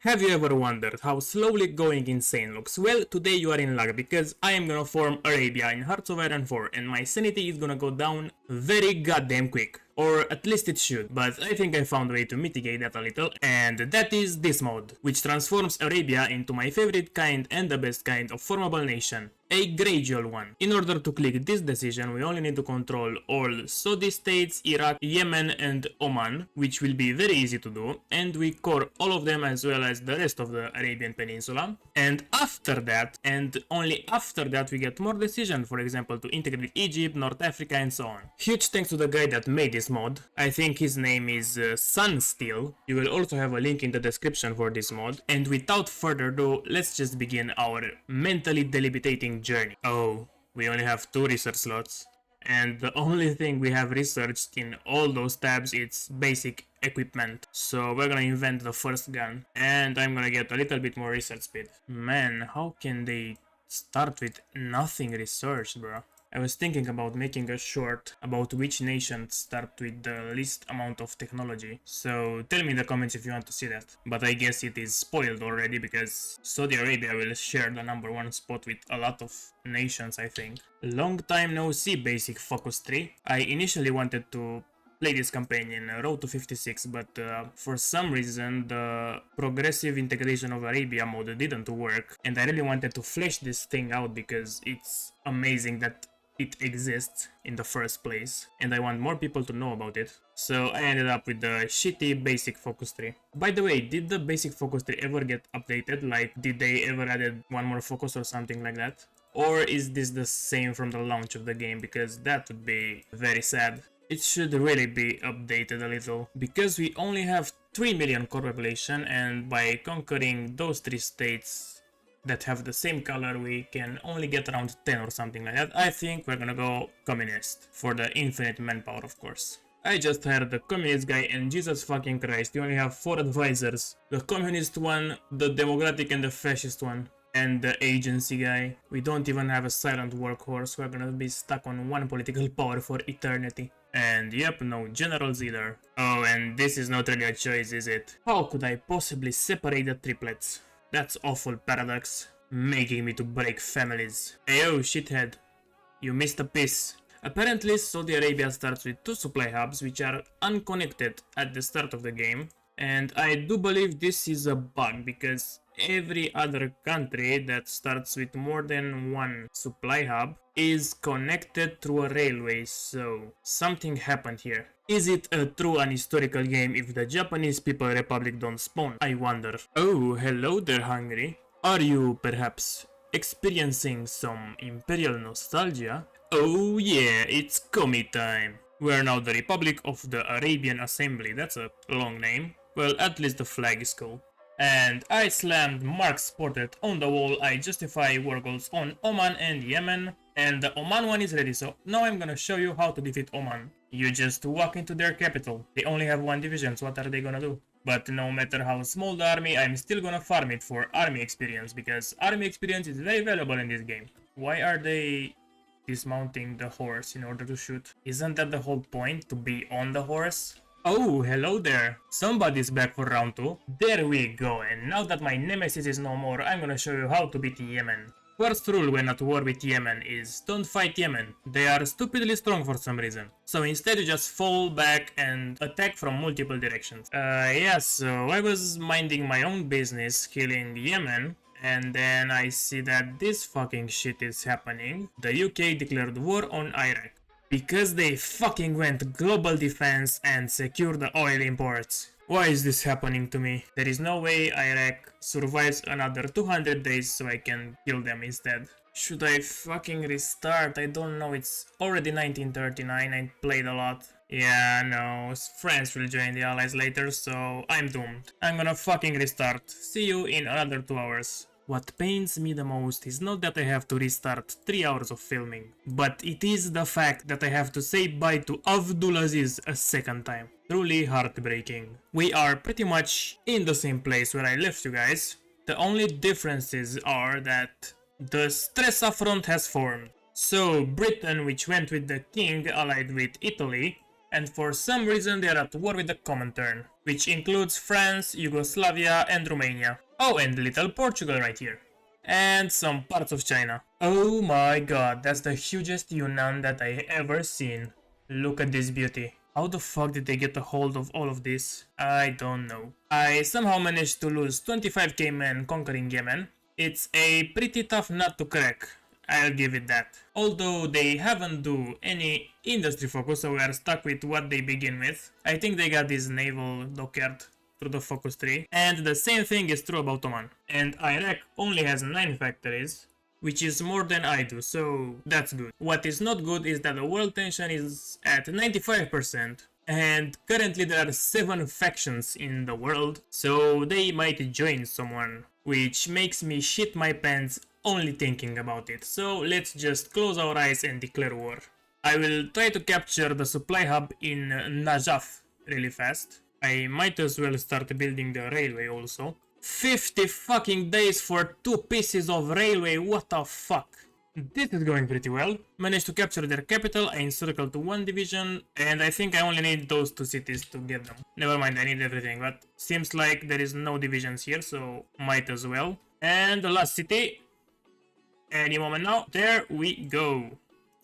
Have you ever wondered how slowly going insane looks? Well, today you are in luck because I am gonna form Arabia in Hearts of Iron 4 and my sanity is gonna go down very goddamn quick. Or at least it should, but I think I found a way to mitigate that a little, and that is this mode, which transforms Arabia into my favorite kind and the best kind of formable nation, a gradual one. In order to click this decision, we only need to control all Saudi states, Iraq, Yemen and Oman, which will be very easy to do, and we core all of them as well as the rest of the Arabian Peninsula. And after that, and only after that, we get more decisions, for example, to integrate Egypt, North Africa and so on. Huge thanks to the guy that made this mod. I think his name is Sunsteel. You will also have a link in the description for this mod. And without further ado, let's just begin our mentally deliberating journey. Oh, we only have 2 research slots. And the only thing we have researched in all those tabs is basic equipment. So we're gonna invent the first gun. And I'm gonna get a little bit more research speed. Man, how can they start with nothing researched, bro? I was thinking about making a short about which nations start with the least amount of technology. So tell me in the comments if you want to see that. But I guess it is spoiled already because Saudi Arabia will share the #1 spot with a lot of nations, I think. Long time no see, basic focus 3. I initially wanted to play this campaign in Road to 56, but for some reason the progressive integration of Arabia mode didn't work, and I really wanted to flesh this thing out because it's amazing that it exists in the first place, and I want more people to know about it. So I ended up with the shitty basic focus 3. By the way, did the basic focus 3 ever get updated? Like, did they ever added one more focus or something like that? Or is this the same from the launch of the game? Because that would be very sad. It should really be updated a little, because we only have 3 million core population, and by conquering those 3 states that have the same color, we can only get around 10 or something like that. I think we're gonna go communist, for the infinite manpower, of course. I just hired the communist guy, and Jesus fucking Christ, you only have 4 advisors. The communist one, the democratic and the fascist one, and the agency guy. We don't even have a silent workhorse, we're gonna be stuck on one political power for eternity. And yep, no generals either. Oh, and this is not really a choice, is it? How could I possibly separate the triplets? That's awful paradox, making me to break families. Ayo, shithead, you missed a piece. Apparently, Saudi Arabia starts with 2 supply hubs which are unconnected at the start of the game. And I do believe this is a bug because every other country that starts with more than 1 supply hub is connected through a railway, so something happened here. Is it a true and historical game if the Japanese People Republic don't spawn? I wonder. Oh, hello there, Hungary. Are you perhaps experiencing some imperial nostalgia? Oh yeah, it's Komi time. We're now the Republic of the Arabian Assembly. That's a long name. Well, at least the flag is cool. And I slammed Mark's portrait on the wall. I justify war goals on Oman and Yemen. And the Oman one is ready, so now I'm gonna show you how to defeat Oman. You just walk into their capital. They only have 1 division, so what are they gonna do? But no matter how small the army, I'm still gonna farm it for army experience, because army experience is very valuable in this game. Why are they dismounting the horse in order to shoot? Isn't that the whole point, to be on the horse? Oh, hello there. Somebody's back for round 2. There we go, and now that my nemesis is no more, I'm gonna show you how to beat Yemen. First rule when at war with Yemen is don't fight Yemen. They are stupidly strong for some reason. So instead you just fall back and attack from multiple directions. Yeah, so I was minding my own business killing Yemen, and then I see that this fucking shit is happening. The UK declared war on Iraq because they fucking went global defense and secured the oil imports. Why is this happening to me? There is no way Iraq survives another 200 days so I can kill them instead. Should I fucking restart? I don't know, it's already 1939, I played a lot. Yeah, no, France will join the allies later, so I'm doomed. I'm gonna fucking restart. See you in another 2 hours. What pains me the most is not that I have to restart 3 hours of filming, but it is the fact that I have to say bye to Abdulaziz a second time. Truly heartbreaking. We are pretty much in the same place where I left you guys. The only differences are that the Stresa front has formed. So Britain, which went with the king, allied with Italy, and for some reason they are at war with the Comintern, which includes France, Yugoslavia and Romania. Oh, and little Portugal right here. And some parts of China. Oh my god, that's the hugest Yunnan that I ever seen. Look at this beauty. How the fuck did they get a hold of all of this? I don't know. I somehow managed to lose 25k men conquering Yemen. It's a pretty tough nut to crack, I'll give it that. Although they haven't do any industry focus, so we are stuck with what they begin with. I think they got this naval dockyard through the focus tree. And the same thing is true about Oman. And Iraq only has 9 factories, which is more than I do, so that's good. What is not good is that the world tension is at 95%, and currently there are 7 factions in the world, so they might join someone, which makes me shit my pants only thinking about it. So let's just close our eyes and declare war. I will try to capture the supply hub in Najaf really fast. I might as well start building the railway also. 50 fucking days for 2 pieces of railway, what the fuck? This is going pretty well. Managed to capture their capital, I encircled to 1 division, and I think I only need those 2 cities to get them. Never mind, I need everything, but seems like there is no divisions here, so might as well. And the last city, any moment now, there we go.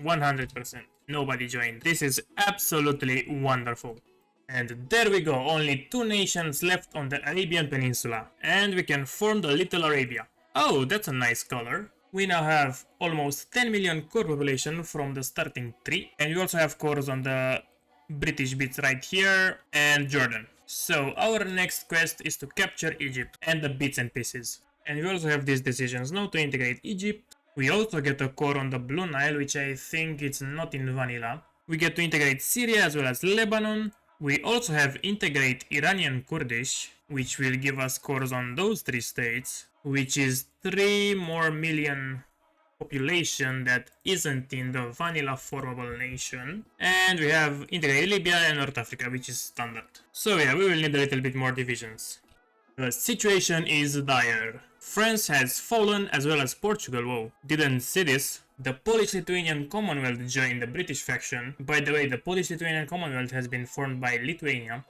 100%. Nobody joined. This is absolutely wonderful. And there we go, only 2 nations left on the Arabian Peninsula. And we can form the Little Arabia. Oh, that's a nice color. We now have almost 10 million core population from the starting 3. And we also have cores on the British bits right here and Jordan. So our next quest is to capture Egypt and the bits and pieces. And we also have these decisions now to integrate Egypt. We also get a core on the Blue Nile, which I think it's not in vanilla. We get to integrate Syria as well as Lebanon. We also have integrate Iranian Kurdish, which will give us cores on those 3 states, which is 3 more million population that isn't in the vanilla formable nation. And we have integrate Libya and North Africa, which is standard. So yeah, we will need a little bit more divisions. The situation is dire. France has fallen as well as Portugal. Whoa, didn't see this. The Polish-Lithuanian Commonwealth joined the British faction. By the way, the Polish-Lithuanian Commonwealth has been formed by Lithuania.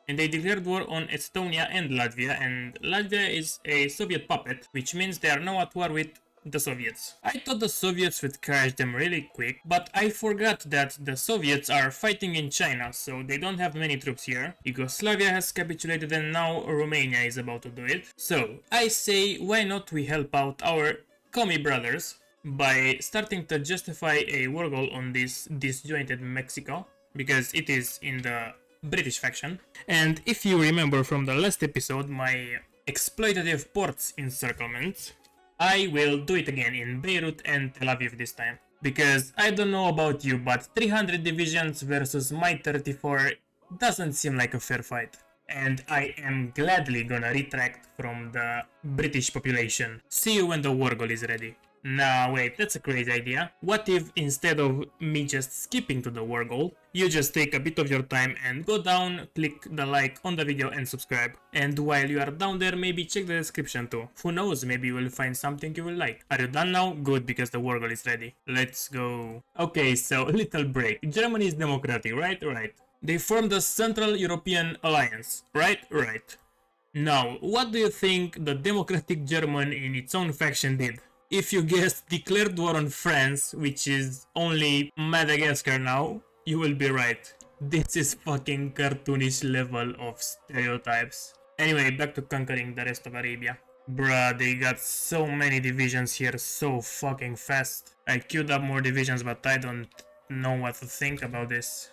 And they declared war on Estonia and Latvia. And Latvia is a Soviet puppet, which means they are now at war with the Soviets. I thought the Soviets would crash them really quick, but I forgot that the Soviets are fighting in China, so they don't have many troops here. Yugoslavia has capitulated and now Romania is about to do it. So I say, why not we help out our commie brothers by starting to justify a war goal on this disjointed Mexico, because it is in the British faction. And if you remember from the last episode, my exploitative ports encirclement, I will do it again in Beirut and Tel Aviv this time. Because I don't know about you, but 300 divisions versus my 34 doesn't seem like a fair fight. And I am gladly gonna retract from the British population. See you when the war goal is ready. Nah, wait, that's a crazy idea. What if instead of me just skipping to the war goal, you just take a bit of your time and go down, click the like on the video and subscribe. And while you are down there, maybe check the description too. Who knows, maybe you will find something you will like. Are you done now? Good, because the war goal is ready. Let's go. Okay, so little break. Germany is democratic, right? Right. They formed the Central European Alliance, right? Right. Now, what do you think the democratic German in its own faction did? If you guessed declared war on France, which is only Madagascar now, you will be right. This is fucking cartoonish level of stereotypes. Anyway, back to conquering the rest of Arabia. Bruh, they got so many divisions here so fucking fast. I queued up more divisions, but I don't know what to think about this.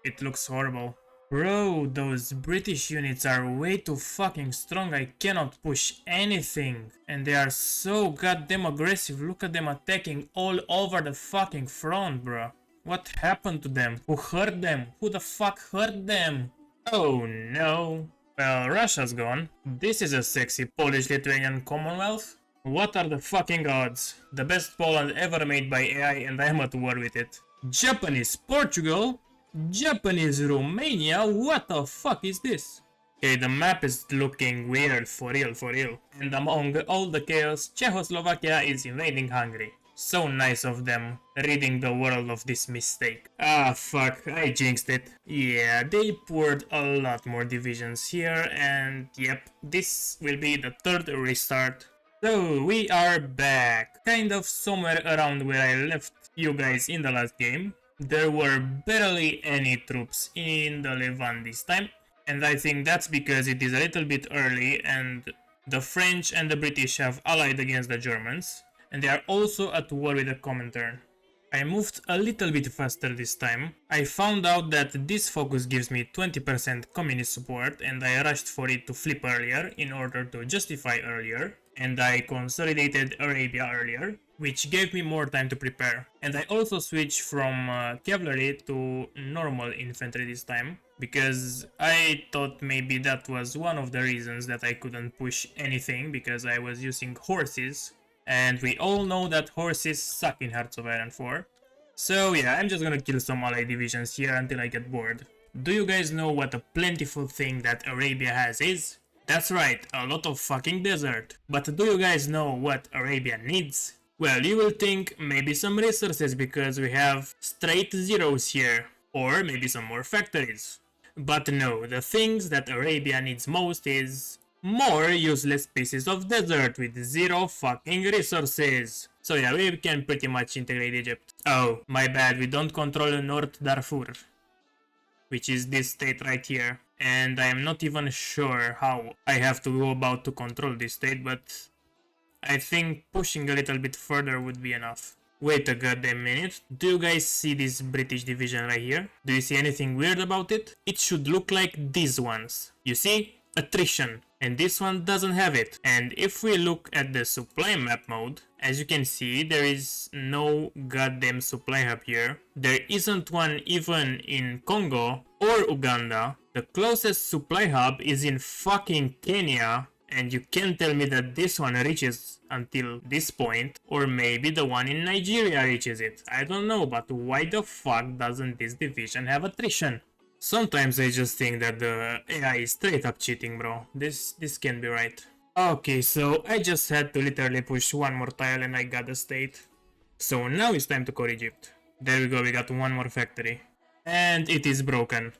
It looks horrible. Bro, those British units are way too fucking strong, I cannot push anything. And they are so goddamn aggressive, look at them attacking all over the fucking front, bro. What happened to them? Who hurt them? Who the fuck hurt them? Oh no. Well, Russia's gone. This is a sexy Polish-Lithuanian Commonwealth. What are the fucking odds? The best Poland ever made by AI and I'm at war with it. Japanese Portugal? Japanese Romania? What the fuck is this? Okay, the map is looking weird, for real. And among all the chaos, Czechoslovakia is invading Hungary. So nice of them, ridding the world of this mistake. Ah fuck, I jinxed it. Yeah, they poured a lot more divisions here, and yep, this will be the third restart. So we are back, kind of somewhere around where I left you guys in the last game. There were barely any troops in the Levant this time, and I think that's because it is a little bit early and the French and the British have allied against the Germans, and they are also at war with the Comintern. I moved a little bit faster this time. I found out that this focus gives me 20% communist support, and I rushed for it to flip earlier in order to justify earlier, and I consolidated Arabia earlier, which gave me more time to prepare. And I also switched from cavalry to normal infantry this time, because I thought maybe that was one of the reasons that I couldn't push anything, because I was using horses, and we all know that horses suck in Hearts of Iron 4. So yeah, I'm just gonna kill some allied divisions here until I get bored. Do you guys know what a plentiful thing that Arabia has is? That's right, a lot of fucking desert. But do you guys know what Arabia needs? Well, you will think maybe some resources because we have straight zeros here, or maybe some more factories. But no, the things that Arabia needs most is more useless pieces of desert with zero fucking resources. So yeah, we can pretty much integrate Egypt. Oh, my bad, we don't control North Darfur, which is this state right here. And I am not even sure how I have to go about to control this state, but I think pushing a little bit further would be enough. Wait a goddamn minute, do you guys see this British division right here? Do you see anything weird about it? It should look like these ones. You see? Attrition. And this one doesn't have it. And if we look at the supply map mode, as you can see, there is no goddamn supply hub here. There isn't one even in Congo or Uganda. The closest supply hub is in fucking Kenya. And you can't tell me that this one reaches until this point, or maybe the one in Nigeria reaches it. I don't know, but why the fuck doesn't this division have attrition? Sometimes I just think that the AI is straight up cheating, bro. This can't be right. Okay, so I just had to literally push one more tile and I got the state. So now it's time to core Egypt. There we go, we got one more factory. And it is broken.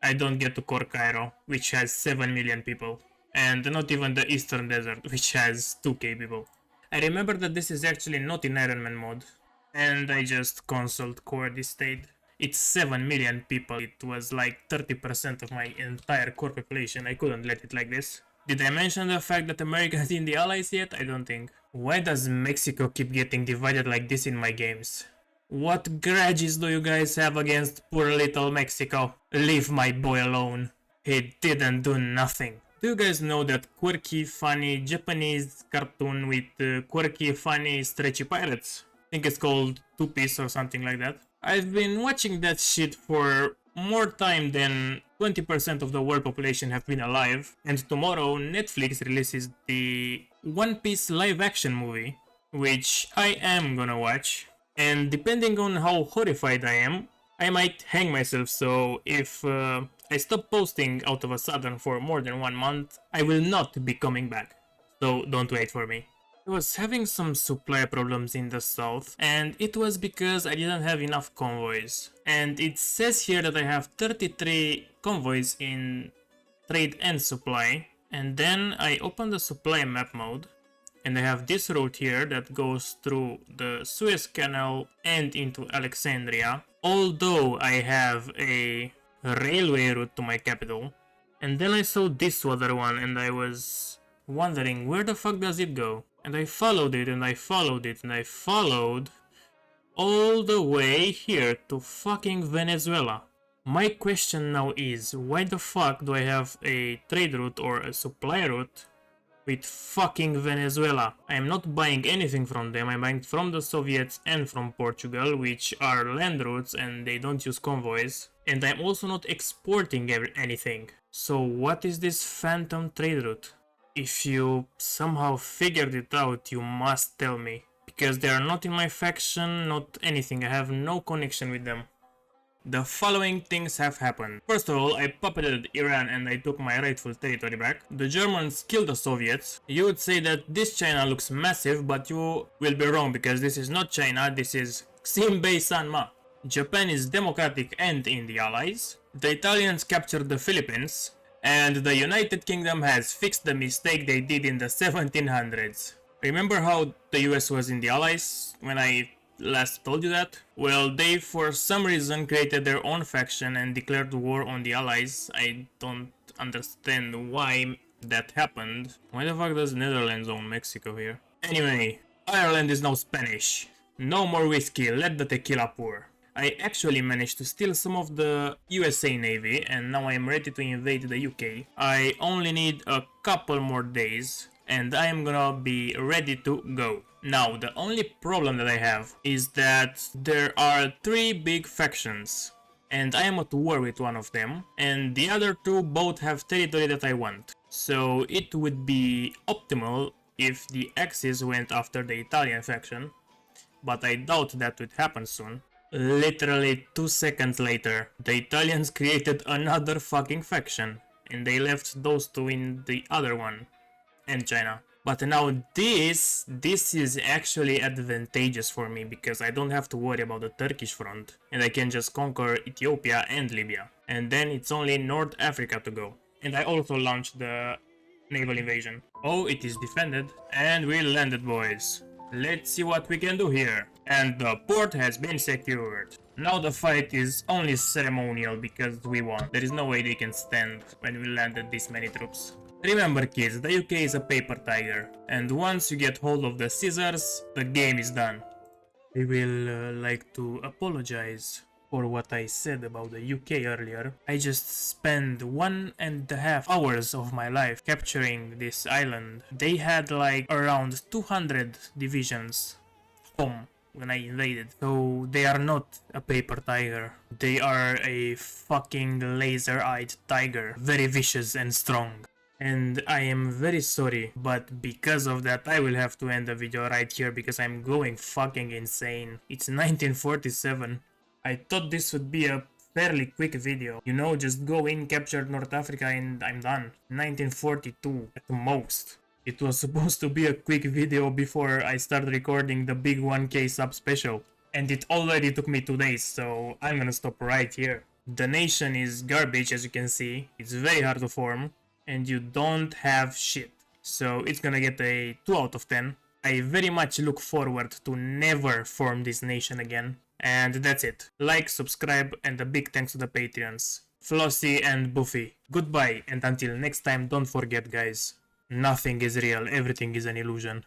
I don't get to core Cairo, which has 7 million people. And not even the Eastern Desert, which has 2k people. I remember that this is actually not in Iron Man mode, and I just consoled core this state. It's 7 million people, it was like 30% of my entire core population, I couldn't let it like this. Did I mention the fact that America is in the Allies yet? I don't think. Why does Mexico keep getting divided like this in my games? What grudges do you guys have against poor little Mexico? Leave my boy alone. He didn't do nothing. Do you guys know that quirky, funny Japanese cartoon with quirky, funny, stretchy pirates? I think it's called Two Piece or something like that. I've been watching that shit for more time than 20% of the world population have been alive. And tomorrow Netflix releases the One Piece live action movie, which I am gonna watch. And depending on how horrified I am, I might hang myself, so if I stop posting out of a sudden for more than 1 month, I will not be coming back. So don't wait for me. I was having some supply problems in the south, and it was because I didn't have enough convoys. And it says here that I have 33 convoys in trade and supply. And then I open the supply map mode, and I have this route here that goes through the Suez Canal and into Alexandria. Although I have a railway route to my capital. And then I saw this other one and I was wondering where the fuck does it go? And I followed it and I followed it and I followed all the way here to fucking Venezuela. My question now is, why the fuck do I have a trade route or a supply route with fucking Venezuela? I am not buying anything from them, I'm buying from the Soviets and from Portugal, which are land routes and they don't use convoys. And I'm also not exporting anything. So what is this phantom trade route? If you somehow figured it out, you must tell me. Because they are not in my faction, not anything, I have no connection with them. the following things have happened. First of all, I puppeted Iran and I took my rightful territory back. The Germans killed the Soviets. You would say that this China looks massive, but you will be wrong because this is not China, this is Xinbei Sanma. Japan is democratic and in the Allies. The Italians captured the Philippines. And the United Kingdom has fixed the mistake they did in the 1700s. Remember how the US was in the Allies when I last told you that? Well, they for some reason created their own faction and declared war on the Allies. I don't understand why that happened. Why the fuck does Netherlands own Mexico here? Anyway, Ireland is now Spanish. No more whiskey, let the tequila pour. I actually managed to steal some of the USA Navy and now I'm ready to invade the UK. I only need a couple more days and I am gonna be ready to go. Now, the only problem that I have is that there are 3 big factions and I am at war with one of them and the other 2 both have territory that I want. So it would be optimal if the Axis went after the Italian faction, but I doubt that would happen soon. Literally 2 seconds later, the Italians created another fucking faction and they left those 2 in the other one, and China. But now this is actually advantageous for me because I don't have to worry about the Turkish front and I can just conquer Ethiopia and Libya. And then it's only North Africa to go. And I also launched the naval invasion. Oh, it is defended and we landed, boys. Let's see what we can do here. And the port has been secured. Now the fight is only ceremonial because we won. There is no way they can stand when we landed this many troops. Remember kids, the UK is a paper tiger. And once you get hold of the scissors, the game is done. I will like to apologize for what I said about the UK earlier. I just spent 1.5 hours of my life capturing this island. They had like around 200 divisions home when I invaded. So they are not a paper tiger. They are a fucking laser-eyed tiger. Very vicious and strong. And I am very sorry, but because of that I will have to end the video right here because I'm going fucking insane. It's 1947. I thought this would be a fairly quick video. You know, just go in, capture North Africa and I'm done. 1942 at most. It was supposed to be a quick video before I start recording the big 1k sub special. And it already took me 2 days, so I'm gonna stop right here. The nation is garbage, as you can see. It's very hard to form. And you don't have shit. So it's gonna get a 2 out of 10. I very much look forward to never form this nation again. And that's it. Like, subscribe, and a big thanks to the Patreons. Flossie and Buffy. Goodbye, and until next time, don't forget guys. Nothing is real, everything is an illusion.